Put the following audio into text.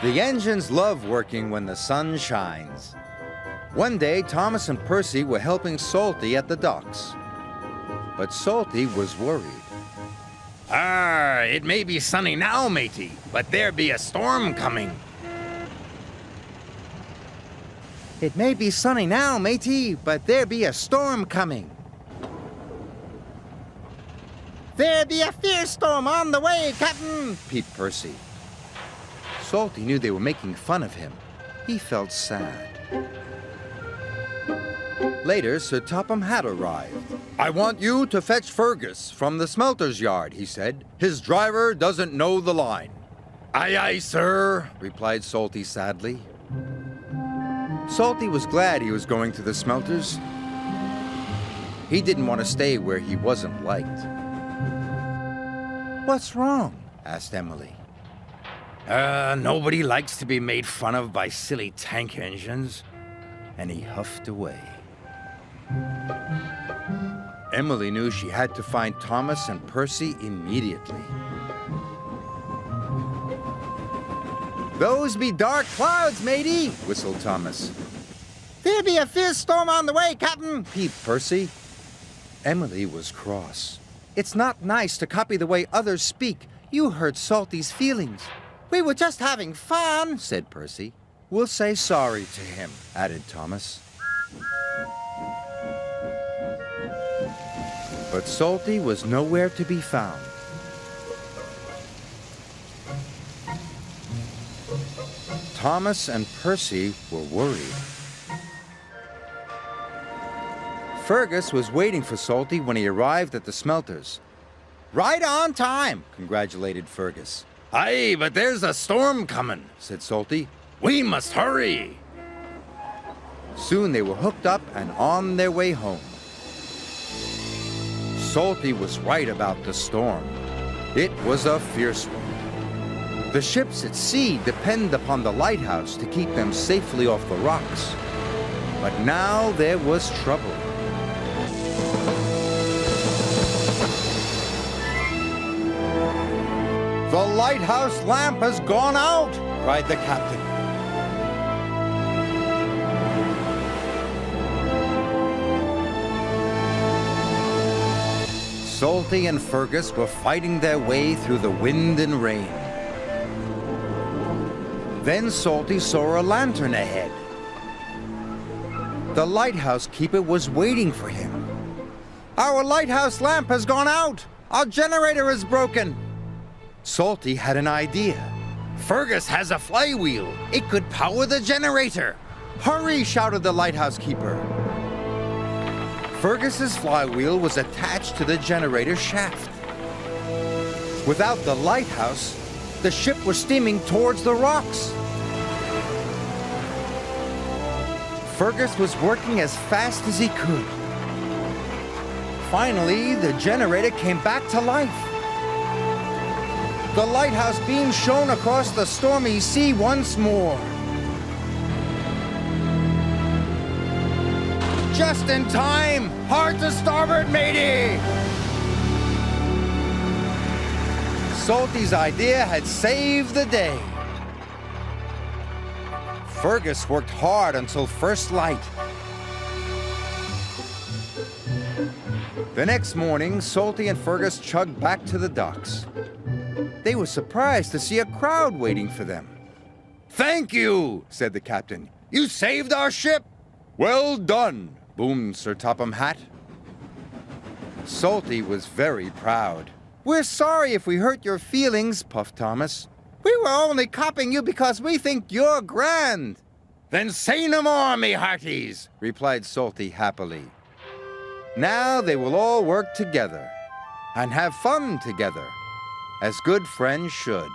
The engines love working when the sun shines. One day, Thomas and Percy were helping Salty at the docks. But Salty was worried. It may be sunny now, matey, but there be a storm coming. It may be sunny now, matey, but there be a storm coming. There be a fierce storm on the way, Captain, peeped Percy. Salty knew they were making fun of him. He felt sad. Later, Sir Topham Hatt arrived. I want you to fetch Fergus from the smelter's yard, he said. His driver doesn't know the line. Aye, aye, sir, replied Salty sadly. Salty was glad he was going to the smelters. He didn't want to stay where he wasn't liked. What's wrong? Asked Emily. Nobody likes to be made fun of by silly tank engines. And he huffed away. Emily knew she had to find Thomas and Percy immediately. Those be dark clouds, matey, whistled Thomas. There be a fierce storm on the way, Captain, peeped Percy. Emily was cross. It's not nice to copy the way others speak. You hurt Salty's feelings. We were just having fun, said Percy. We'll say sorry to him, added Thomas. But Salty was nowhere to be found. Thomas and Percy were worried. Fergus was waiting for Salty when he arrived at the smelters. Right on time, congratulated Fergus. Aye, but there's a storm coming, said Salty. We must hurry. Soon they were hooked up and on their way home. Salty was right about the storm. It was a fierce one. The ships at sea depend upon the lighthouse to keep them safely off the rocks. But now there was trouble. The lighthouse lamp has gone out, cried the captain. Salty and Fergus were fighting their way through the wind and rain. Then Salty saw a lantern ahead. The lighthouse keeper was waiting for him. Our lighthouse lamp has gone out. Our generator is broken. Salty had an idea. Fergus has a flywheel. It could power the generator. Hurry, shouted the lighthouse keeper. Fergus's flywheel was attached to the generator shaft. Without the lighthouse, the ship was steaming towards the rocks. Fergus was working as fast as he could. Finally, the generator came back to life. The lighthouse beam shone across the stormy sea once more. Just in time! Hard to starboard, matey! Salty's idea had saved the day. Fergus worked hard until first light. The next morning, Salty and Fergus chugged back to the docks. They were surprised to see a crowd waiting for them. Thank you, said the captain. You saved our ship. Well done, boomed Sir Topham Hatt. Salty was very proud. We're sorry if we hurt your feelings, puffed Thomas. We were only copying you because we think you're grand. Then say no more, me hearties, replied Salty happily. Now they will all work together and have fun together, as good friends should.